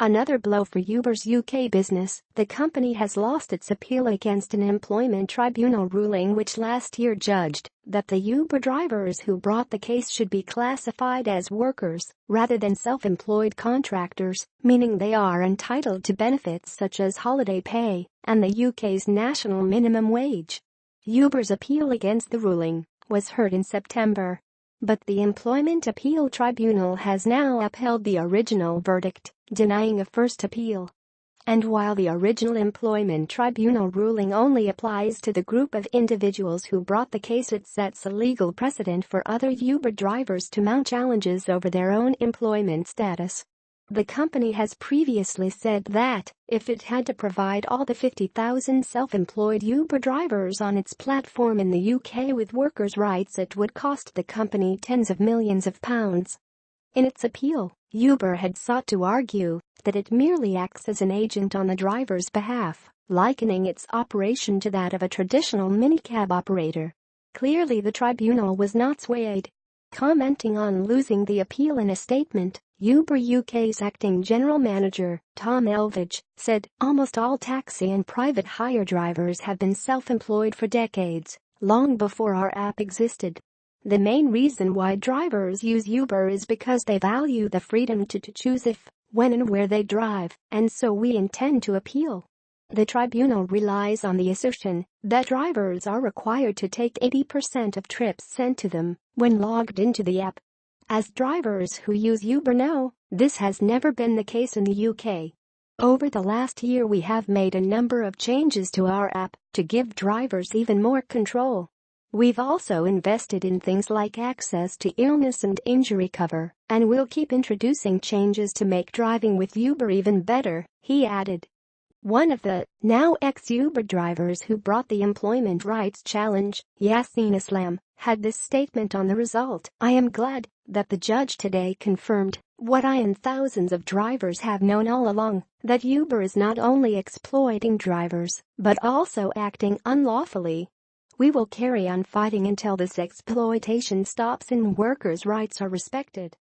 Another blow for Uber's UK business. The company has lost its appeal against an employment tribunal ruling which last year judged that the Uber drivers who brought the case should be classified as workers rather than self-employed contractors, meaning they are entitled to benefits such as holiday pay and the UK's national minimum wage. Uber's appeal against the ruling was heard in September, but the Employment Appeal Tribunal has now upheld the original verdict, denying a first appeal. And while the original Employment Tribunal ruling only applies to the group of individuals who brought the case, it sets a legal precedent for other Uber drivers to mount challenges over their own employment status. The company has previously said that if it had to provide all the 50,000 self-employed Uber drivers on its platform in the UK with workers' rights, it would cost the company tens of millions of pounds. In its appeal, Uber had sought to argue that it merely acts as an agent on the driver's behalf, likening its operation to that of a traditional minicab operator. Clearly, the tribunal was not swayed. Commenting on losing the appeal in a statement, Uber UK's acting general manager, Tom Elvidge, said, "Almost all taxi and private hire drivers have been self-employed for decades, long before our app existed. The main reason why drivers use Uber is because they value the freedom to choose if, when and where they drive, and so we intend to appeal." The tribunal relies on the assertion that drivers are required to take 80% of trips sent to them when logged into the app. As drivers who use Uber know, this has never been the case in the UK. Over the last year, we have made a number of changes to our app to give drivers even more control. We've also invested in things like access to illness and injury cover, and we'll keep introducing changes to make driving with Uber even better, he added. One of the now ex-Uber drivers who brought the employment rights challenge, Yasin Islam, had this statement on the result: "I am glad that the judge today confirmed what I and thousands of drivers have known all along, that Uber is not only exploiting drivers, but also acting unlawfully. We will carry on fighting until this exploitation stops and workers' rights are respected."